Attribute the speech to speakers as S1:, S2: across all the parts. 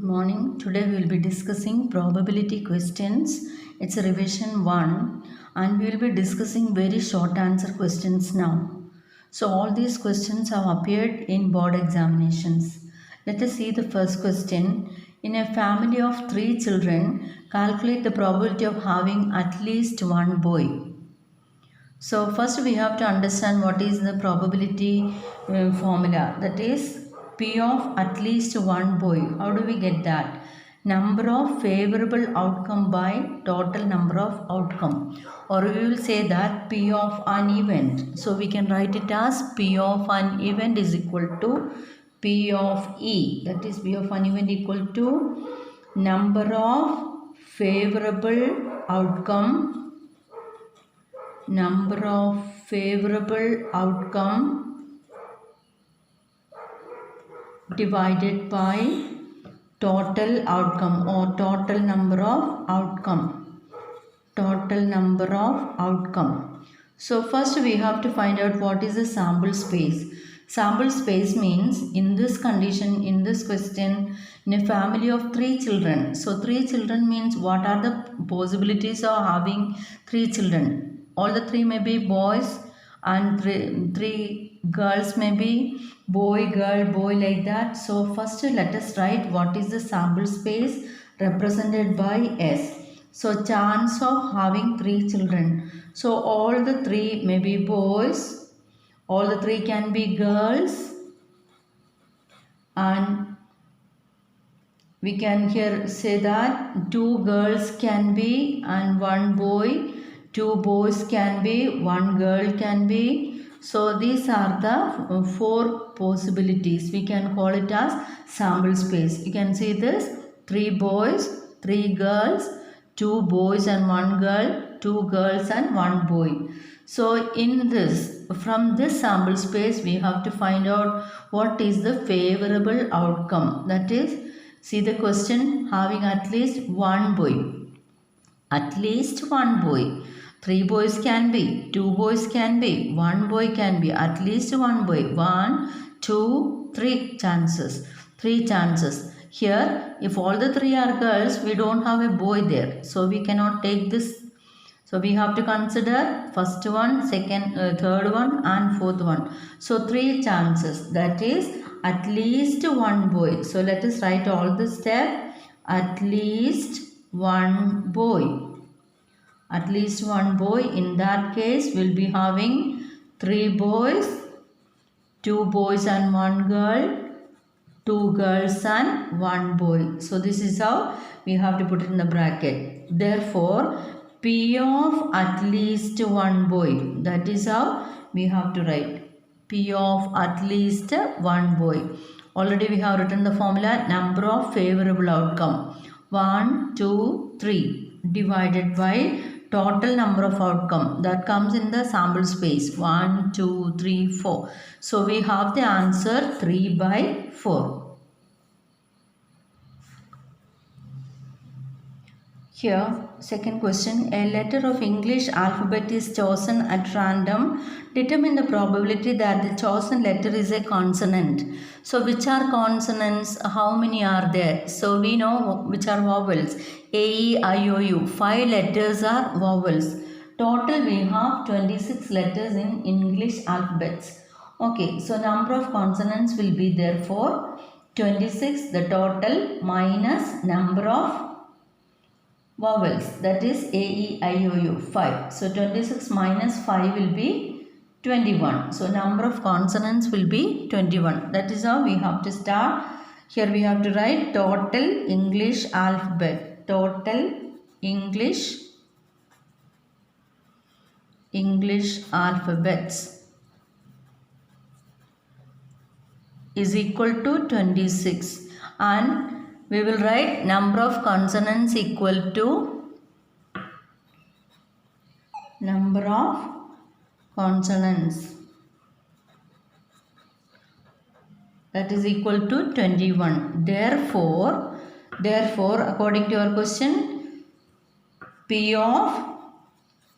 S1: morning. Today we will be discussing probability questions. It's a revision 1 and we will be discussing very short answer questions now. So all these questions have appeared in board examinations. Let us see the first question. In a family of 3 children, calculate the probability of having at least one boy. So first we have to understand what is the probability formula, that is P of at least one boy. How do we get that? Number of favorable outcome by total number of outcome, or we will say that P of an event. So we can write it as P of an event is equal to P of E, that is P of an event equal to number of favorable outcome divided by total outcome or total number of outcome. So first we have to find out what is the sample space. Sample space means in this condition, in this question, in a family of 3 children. So 3 children means what are the possibilities of having 3 children? All the 3 may be boys and 3 girls may be boy, girl, boy, like that. So first let us write what is the sample space represented by S. So chance of having 3 children. So all the 3 may be boys, all the 3 can be girls, and we can here say that 2 girls can be and 1 boy, 2 boys can be, 1 girl can be. So these are the 4 possibilities. We can call it as sample space. You can see this: 3 boys, 3 girls, 2 boys and 1 girl, 2 girls and 1 boy. So in this, from this sample space, we have to find out what is the favorable outcome. That is, see the question, having at least one boy. At least one boy. 3 boys can be, 2 boys can be, 1 boy can be, at least one boy. 1, 2, 3 chances. 3 chances. Here, if all the 3 are girls, we don't have a boy there. So we cannot take this. So we have to consider first one, second, third one and fourth one. So 3 chances, that is at least one boy. So let us write all the steps. At least one boy. At least one boy. In that case, we'll be having 3 boys, 2 boys and 1 girl, 2 girls and 1 boy. So this is how we have to put it in the bracket. Therefore, P of at least one boy. That is how we have to write. P of at least one boy. Already we have written the formula, number of favorable outcome. 1, 2, 3 divided by total number of outcome. That comes in the sample space. 1, 2, 3, 4. So we have the answer 3 by 4. Here, second question, a letter of English alphabet is chosen at random. Determine the probability that the chosen letter is a consonant. So, which are consonants? How many are there? So, we know which are vowels. A, E, I, O, U. 5 letters are vowels. Total, we have 26 letters in English alphabets. Okay, so number of consonants will be therefore 26, the total, minus number of vowels, that is A, E, I, O, U, 5. So 26 minus 5 will be 21. So number of consonants will be 21. That is how we have to start. Here we have to write total English alphabet. Total English alphabets is equal to 26, and we will write number of consonants equal to number of consonants, that is equal to 21. Therefore according to your question, P of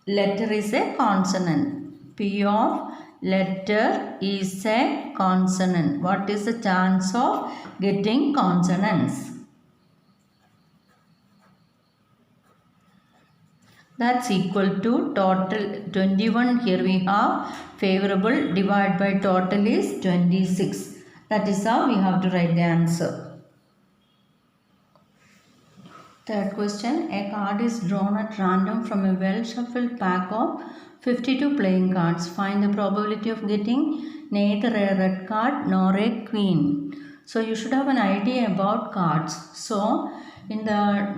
S1: letter is a consonant. P of letter is a consonant. What is the chance of getting consonants? That's equal to total 21. Here we have favorable divided by total is 26. That is how we have to write the answer. Third question. A card is drawn at random from a well shuffled pack of 52 playing cards. Find the probability of getting neither a red card nor a queen. So you should have an idea about cards. So in the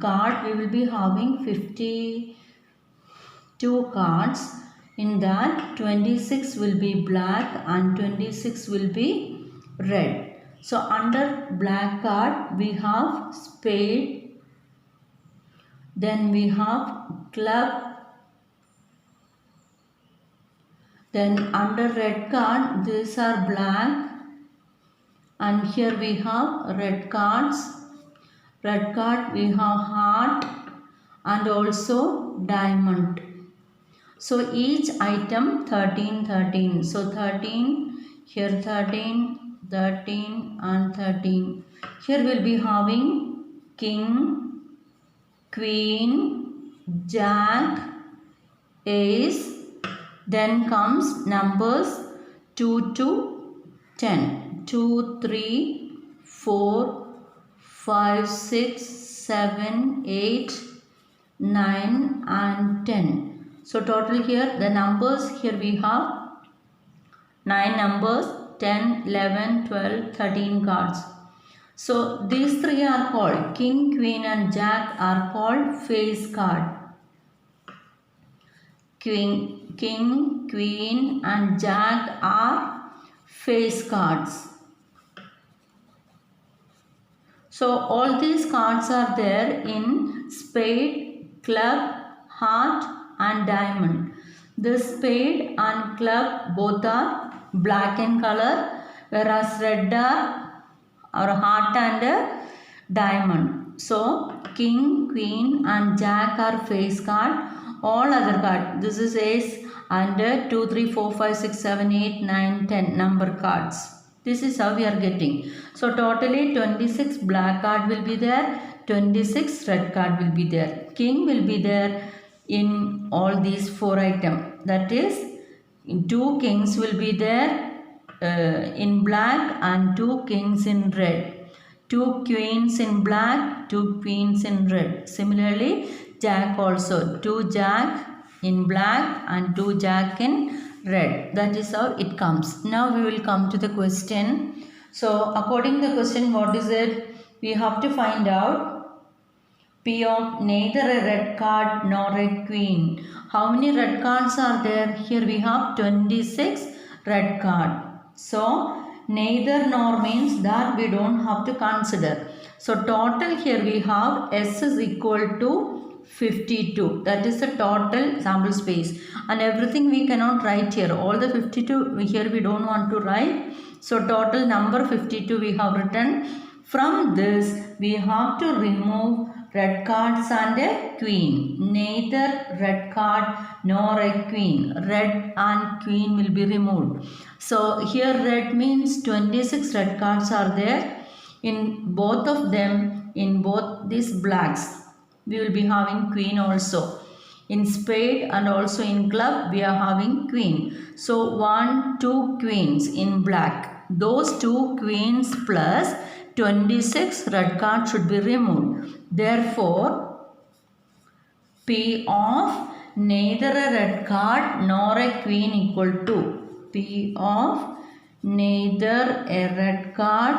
S1: card we will be having 52 cards. In that 26 will be black and 26 will be red. So under black card we have spade, then we have club, then under red card these are black, and here we have red cards. Red card we have heart and also diamond. So each item 13, 13. So 13, here 13, 13 and 13. Here we'll be having king, queen, jack, ace. Then comes numbers 2 to 10. 2, 3, 4, 5, 6, 7, 8, 9 and 10. So total here the numbers, here we have 9 numbers, 10, 11, 12, 13 cards. So these three are called king, queen and jack are called face card. King, queen and jack are face cards. So all these cards are there in spade, club, heart and diamond. The spade and club both are black in color, whereas red are heart and diamond. So king, queen and jack are face card. All other card, this is ace and 2, 3, 4, 5, 6, 7, 8, 9, 10 number cards. This is how we are getting. So totally 26 black card will be there, 26 red card will be there. King will be there in all these 4 items. That is 2 kings will be there in black and 2 kings in red. 2 queens in black, 2 queens in red. Similarly, jack also 2 jack in black and 2 jack in red. That is how it comes. Now we will come to the question. So according to the question, what is it? We have to find out P of neither a red card nor a queen. How many red cards are there? Here we have 26 red card. So neither nor means that we don't have to consider. So total here we have S is equal to 52. That is the total sample space, and everything we cannot write here. All the 52 here we don't want to write. So total number 52 we have written. From this we have to remove red cards and a queen. Neither red card nor a queen. Red and queen will be removed. So here red means 26 red cards are there. In both of them, in both these blacks, we will be having queen also. In spade and also in club we are having queen. So 1, 2 queens in black. Those 2 queens plus 26 red cards should be removed. Therefore, P of neither a red card nor a queen equal to P of neither a red card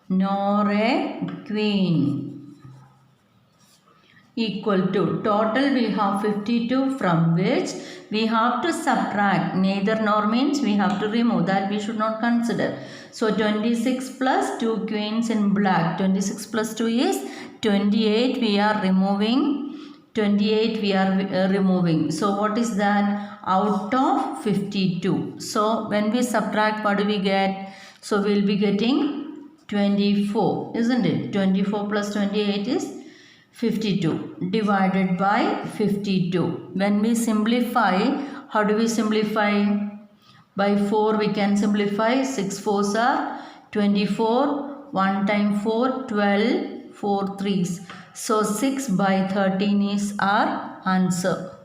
S1: nor a queen equal to total we have 52, from which we have to subtract. Neither nor means we have to remove, that we should not consider. So 26 plus 2 queens in black, 26 plus 2 is 28, we are removing. 28 we are removing. So what is that? Out of 52. So when we subtract, what do we get? So we will be getting 24, isn't it? 24 plus 28 is 52 divided by 52. When we simplify, how do we simplify? By 4 we can simplify. 6 4s are 24. 1 time 4, 12. 4 3s. So 6 by 13 is our answer.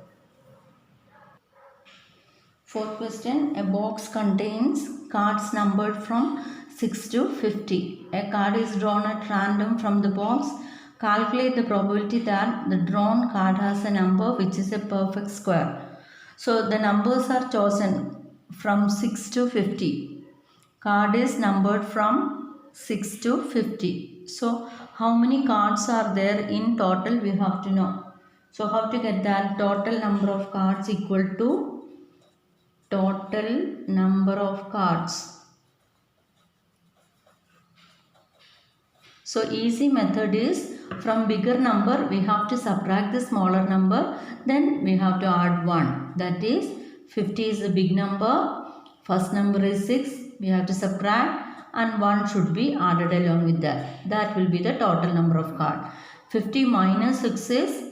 S1: Fourth question, a box contains cards numbered from 6 to 50. A card is drawn at random from the box. Calculate the probability that the drawn card has a number which is a perfect square. So the numbers are chosen from 6 to 50. Card is numbered from 6 to 50. So how many cards are there in total we have to know. So how to get that total number of cards equal to total number of cards. So easy method is from bigger number we have to subtract the smaller number, then we have to add 1. That is 50 is a big number, first number is 6, we have to subtract and 1 should be added along with that. That will be the total number of cards. 50 minus 6 is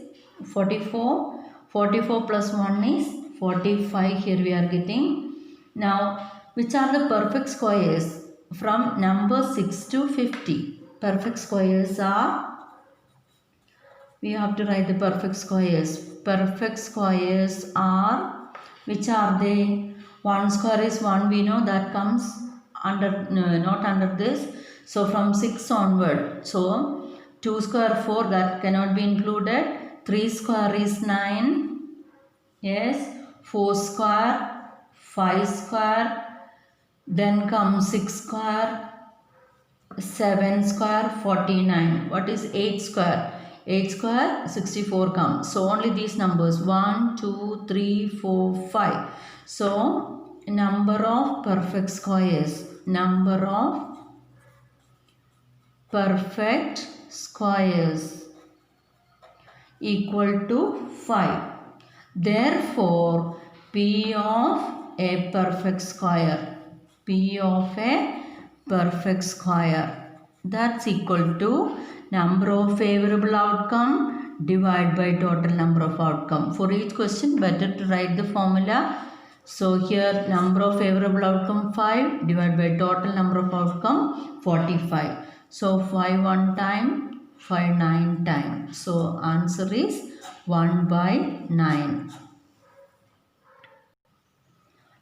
S1: 44, 44 plus 1 is 45 here we are getting. Now, which are the perfect squares from number 6 to 50? Perfect squares are, we have to write the perfect squares. Perfect squares are, which are they? 1 square is 1, we know that comes under, not under this. So, from 6 onward. So, 2 square 4 that cannot be included. 3 square is 9. Yes. 4 square, 5 square. Then comes 6 square, 7 square, 49. What is 8 square? 8 square, 64 comes. So only these numbers 1, 2, 3, 4, 5. So number of perfect squares. Number of perfect squares equal to 5. Therefore, P of a perfect square. P of a perfect square, that's equal to number of favorable outcome divided by total number of outcome. For each question better to write the formula. So here number of favorable outcome 5 divided by total number of outcome 45. So 5 one time, 5 9 times. So answer is 1 by 9.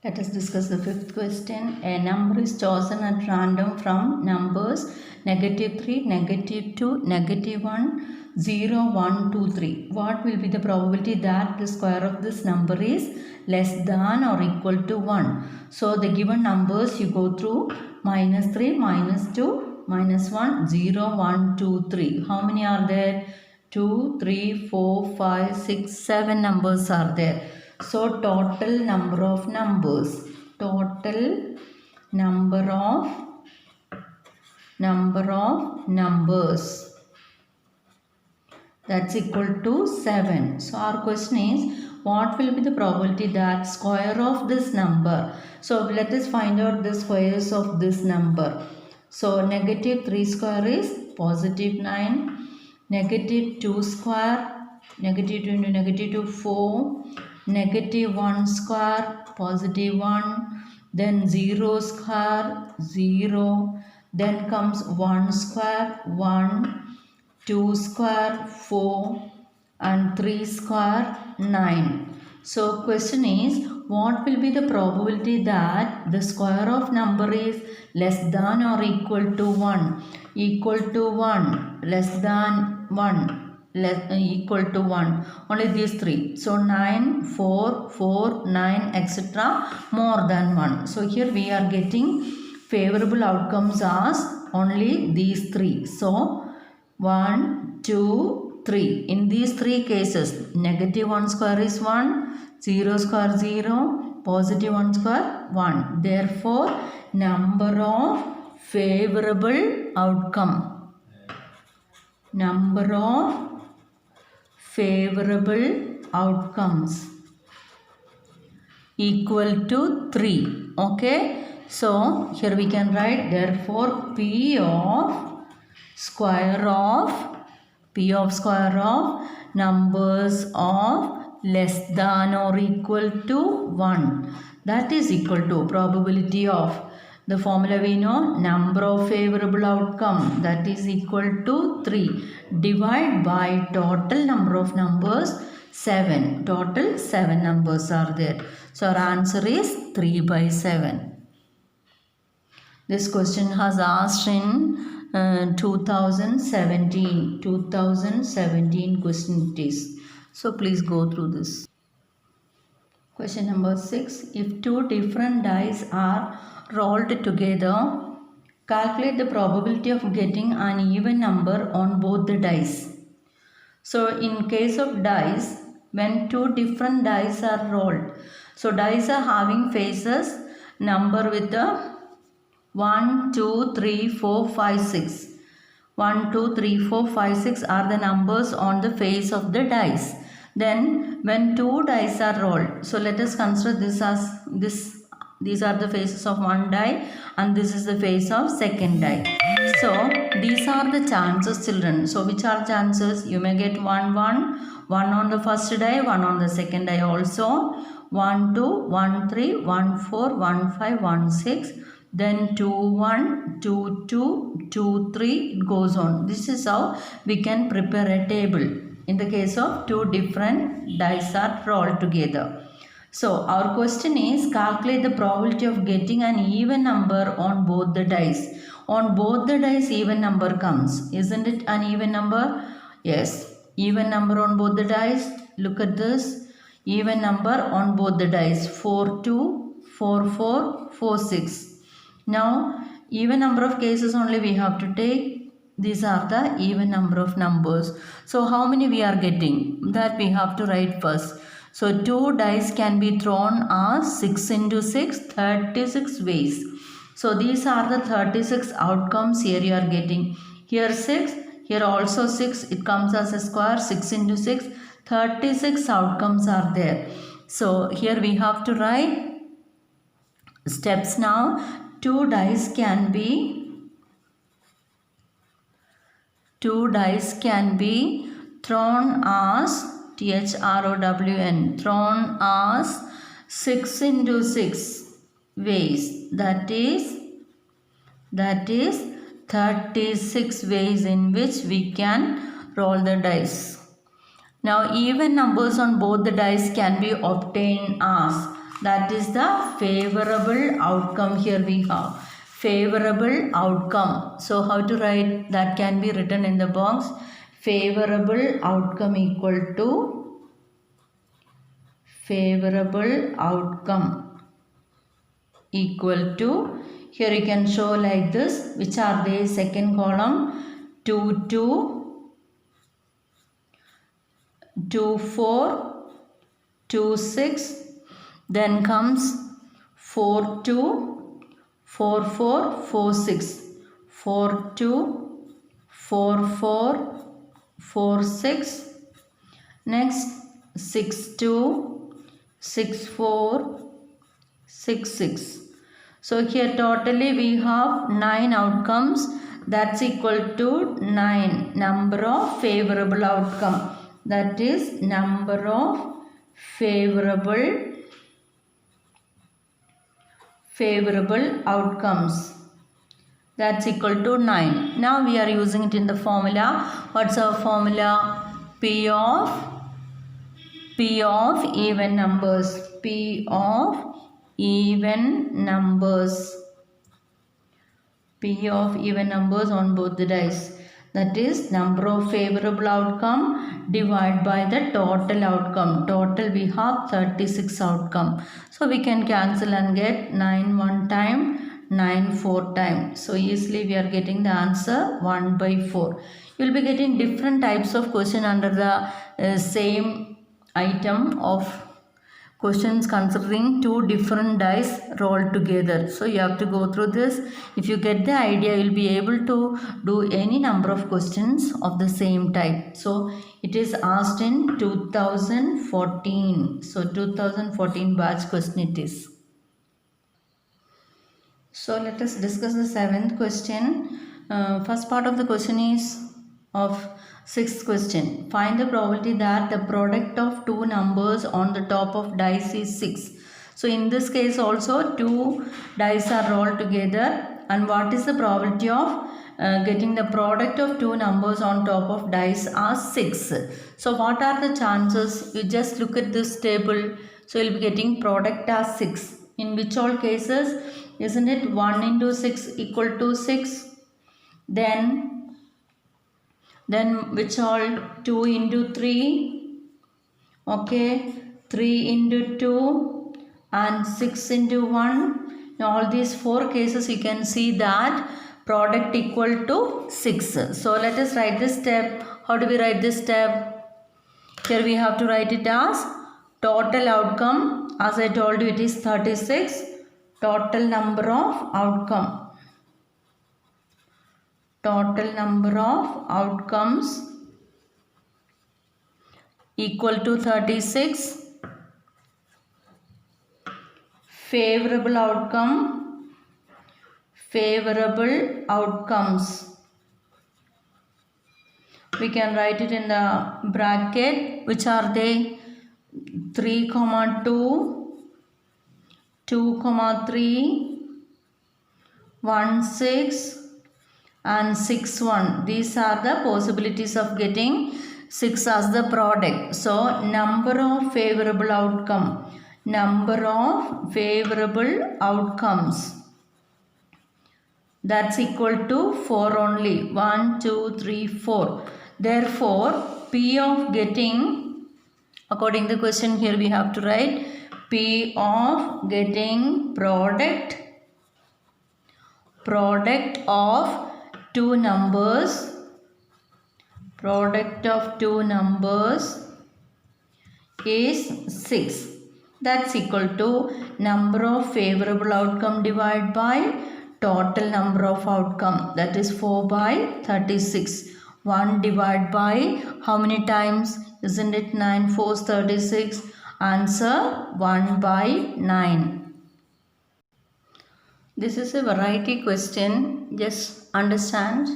S1: Let us discuss the fifth question. A number is chosen at random from numbers -3, -2, -1, 0, 1, 2, 3. What will be the probability that the square of this number is less than or equal to 1? So the given numbers you go through -3, -2, -1, 0, 1, 2, 3. How many are there? 2, 3, 4, 5, 6, 7 numbers are there. So total number of numbers. Total number of numbers. That's equal to 7. So our question is, what will be the probability that square of this number? So let us find out the squares of this number. So -3 square is +9. -2 square, -2 into -2 4. -1 square, +1. Then 0 square, 0. Then comes 1 square, 1. 2 square, 4. And 3 square, 9. So question is, what will be the probability that the square of number is less than or equal to 1? Equal to 1, less than 1, equal to 1. Only these three. So 9, 4, 4, 9, etc. more than 1. So here we are getting favorable outcomes as only these three. So 1, 2, 3. In these three cases, -1 square is 1, 0 square 0, +1 square 1. Therefore, number of favorable outcome. Number of favorable outcomes equal to 3. Okay. So, here we can write, therefore, P of square of numbers of less than or equal to 1. That is equal to probability of The formula we know, number of favorable outcome, that is equal to 3. Divide by total number of numbers, 7. Total 7 numbers are there. So our answer is 3 by 7. This question has asked in 2017 question it is. So please go through this. Question number 6. If two different dice are rolled together, calculate the probability of getting an even number on both the dice. So in case of dice, when two different dice are rolled, so dice are having faces, number with the 1, 2, 3, 4, 5, 6. 1, 2, 3, 4, 5, 6 are the numbers on the face of the dice. Then when two dice are rolled, so let us consider this as this. These are the faces of one die and this is the face of second die. So these are the chances, children. So which are chances? You may get 1 on the first die, 1 on the second die also. 1 2, 1 3, 1 4, 1 5, 1 6. Then 2 1, 2 2, 2 3, it goes on. This is how we can prepare a table in the case of two different dice are rolled together. So our question is, calculate the probability of getting an even number on both the dice. On both the dice even number comes. Isn't it an even number? Yes. Even number on both the dice. Look at this. Even number on both the dice. 4 2, 4 4, 4 6. Now even number of cases only we have to take. These are the even number of numbers. So how many we are getting? That we have to write first. So 2 dice can be thrown as 6 into 6, 36 ways. So these are the 36 outcomes here you are getting. Here 6, here also 6, it comes as a square, 6 into 6, 36 outcomes are there. So here we have to write steps now. 2 dice can be thrown as THROWN, thrown as 6 into 6 ways. That is 36 ways in which we can roll the dice. Now even numbers on both the dice can be obtained as, that is the favorable outcome. Here we have favorable outcome. So how to write? That can be written in the box. Favorable outcome equal to here you can show like this. Which are they? Second column 2 2, 2 4, 2 6. Then comes 4 2, 4 4, 4 6. 4 2, 4 4, 4 6. Next 6 2, 6 4, 6 6. So here totally we have 9 outcomes. That's equal to 9 number of favorable outcome. That is number of favorable outcomes. That's equal to 9. Now we are using it in the formula. What's our formula? P of even numbers. P of even numbers. P of even numbers on both the dice. That is number of favorable outcome divided by the total outcome. Total we have 36 outcome. So we can cancel and get 9 one time, 9 4 times. So easily we are getting the answer 1 by 4. You will be getting different types of question under the same item of questions considering two different dice rolled together. So you have to go through this. If you get the idea, you will be able to do any number of questions of the same type. So it is asked in 2014. So 2014 batch question it is. So let us discuss the 7th question. First part of the question is of 6th question. Find the probability that the product of two numbers on the top of dice is 6. So in this case also 2 dice are rolled together, and what is the probability of getting the product of two numbers on top of dice are 6. So what are the chances? You just look at this table. So you'll be getting product as 6. In which all cases, isn't it 1 into 6 equal to 6? Then which all 2 into 3? Okay, 3 into 2 and 6 into 1. In all these 4 cases you can see that product equal to 6. So let us write this step. How do we write this step? Here we have to write it as total outcome. As I told you, it is 36. Total number of outcome. Total number of outcomes equal to 36. Favorable outcome. Favorable outcomes. We can write it in the bracket. Which are they? 3, 2, 2, 3, 1, 6 and 6, 1. These are the possibilities of getting 6 as the product. So number of favorable outcome. Number of favorable outcomes. That's equal to 4 only. 1, 2, 3, 4. Therefore, P of getting, according to the question here we have to write P of getting product of two numbers. Product of two numbers is 6. That's equal to number of favorable outcome divided by total number of outcome, that is 4 by 36. 1 divided by how many times? Isn't it 9 4s 36? Answer 1 by 9. This is a variety question. Just understand.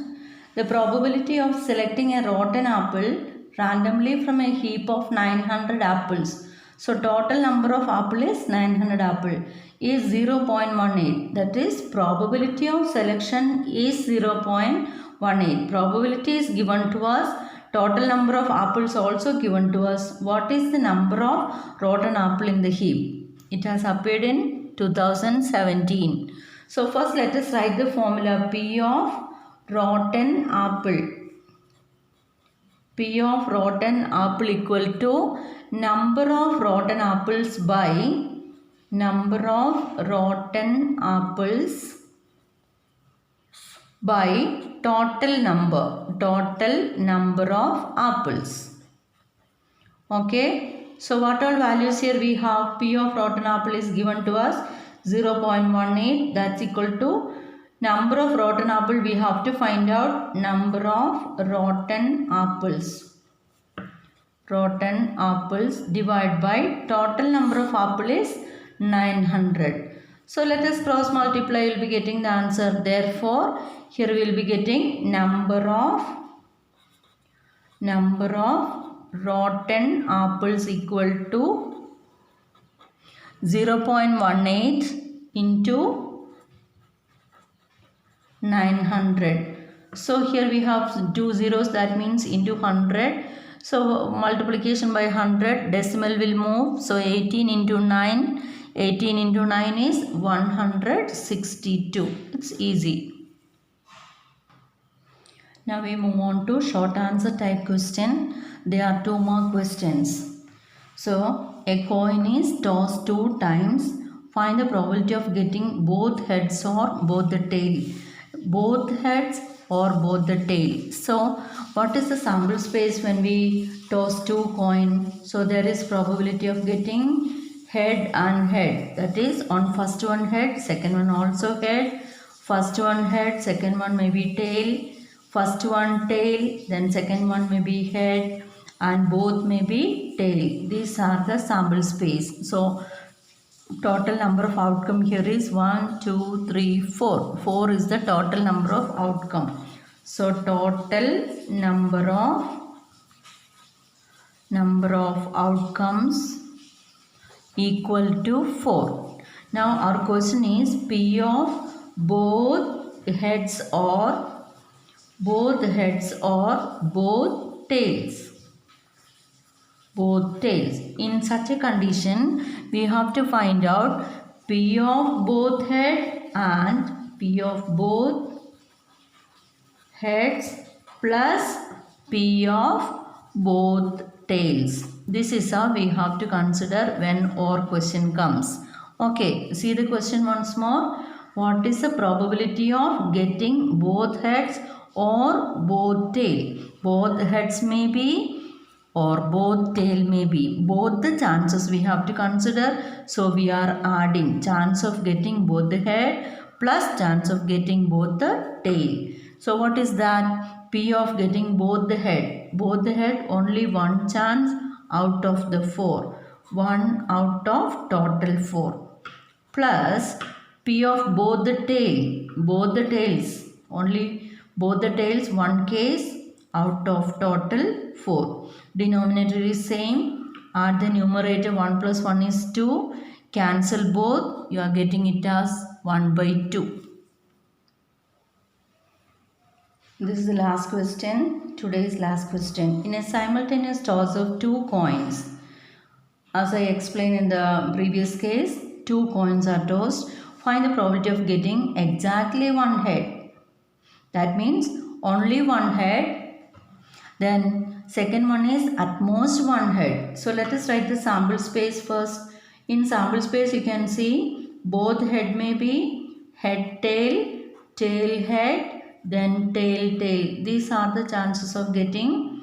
S1: The probability of selecting a rotten apple randomly from a heap of 900 apples. So total number of apple is 900 apple is 0.18. That is probability of selection is 0.18. Probability is given to us. Total number of apples also given to us. What is the number of rotten apple in the heap? It has appeared in 2017. So first let us write the formula P of rotten apple. P of rotten apple equal to number of rotten apples by number of rotten apples by total number of apples. Okay, so what all values here we have? P of rotten apple is given to us 0.18. That's equal to number of rotten apple. We have to find out number of rotten apples. Rotten apples divided by total number of apple is 900. So let us cross multiply. We will be getting the answer. Therefore, here we will be getting number of rotten apples equal to 0.18 into 900. So here we have 2 zeros, that means into 100. So multiplication by 100, decimal will move. So 18 into 9. 18 into 9 is 162. It's easy. Now we move on to short answer type question. There are 2 more questions. So a coin is tossed 2 times. Find the probability of getting both heads or both the tail. Both heads or both the tail. So what is the sample space when we toss 2 coins? So there is probability of getting head and head. That is on first one head, second one also head. First one head, second one may be tail. First one tail, then second one may be head, and both may be tail. These are the sample space. So total number of outcome here is 1, 2, 3, 4. 4 is the total number of outcome. So total number of outcomes equal to 4. Now our question is P of both heads or both tails. Both tails. In such a condition, we have to find out P of both head and P of both heads plus P of both tails. This is how we have to consider when OR question comes. Okay, see the question once more. What is the probability of getting both heads or both tail? Both heads may be or both tail may be. Both the chances we have to consider. So we are adding chance of getting both the head plus chance of getting both the tail. So what is that? P of getting both the head. Both the head only one chance out of the 4. 1 out of total 4. Plus P of both the tail. Both the tails. Only both the tails one case out of total 4. Denominator is same. Add the numerator 1 plus 1 is 2. Cancel both. You are getting it as 1 by 2. This is the last question. Today's last question. In a simultaneous toss of 2 coins, as I explained in the previous case, 2 coins are tossed. Find the probability of getting exactly one head. That means only one head. Then second one is at most one head. So let us write the sample space first. In sample space you can see both head may be head tail, tail head, then tail tail. These are the chances of getting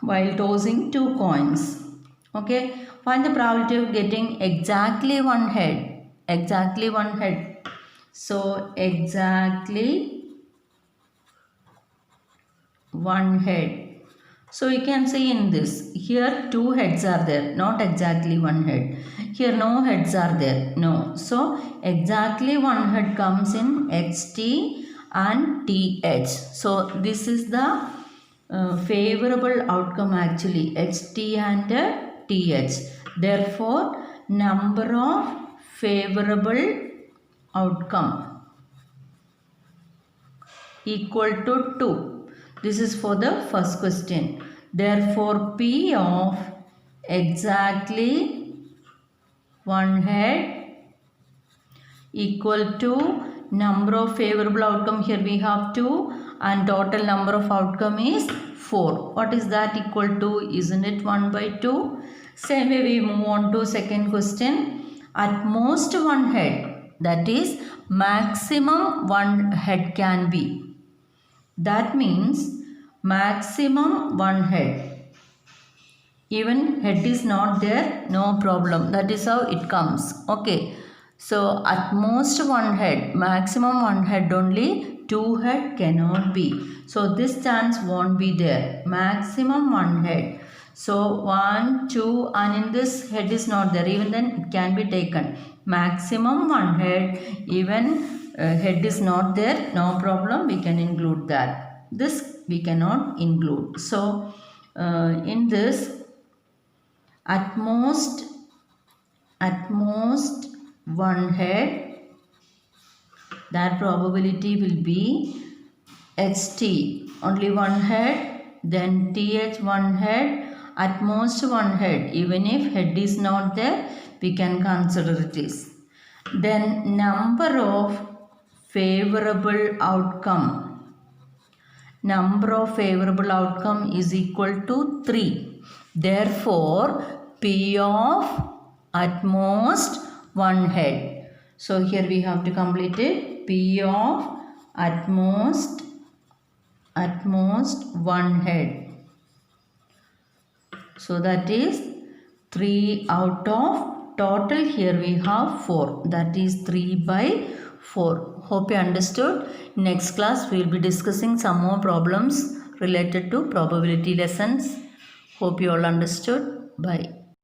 S1: while tossing 2 coins. Okay, find the probability of getting exactly one head. Exactly one head. So exactly one head. So you can see in this, here 2 heads are there, not exactly one head. Here no heads are there, no. So exactly one head comes in HT and TH. So this is the favorable outcome actually, HT and TH. Therefore, number of favorable outcome equal to 2. This is for the first question. Therefore, P of exactly one head equal to number of favorable outcome. Here we have 2 and total number of outcome is 4. What is that equal to? Isn't it 1 by 2? Same way we move on to second question. At most one head, that is maximum one head can be. That means maximum one head. Even head is not there, no problem. That is how it comes. Okay. So at most one head, maximum one head only, 2 head cannot be. So this chance won't be there. Maximum one head. So 1, 2 and in this head is not there. Even then it can be taken. Maximum one head, even head is not there, no problem, we can include that. This we cannot include. So in this at most one head, that probability will be HT only one head, then TH one head, at most one head. Even if head is not there, we can consider it is. Then number of favorable outcome. Number of favorable outcome is equal to 3. Therefore, P of at most one head. So here we have to complete it. P of at most one head. So that is 3 out of total. Here we have 4. That is 3 by 4. Hope you understood. Next class we will be discussing some more problems related to probability lessons. Hope you all understood. Bye.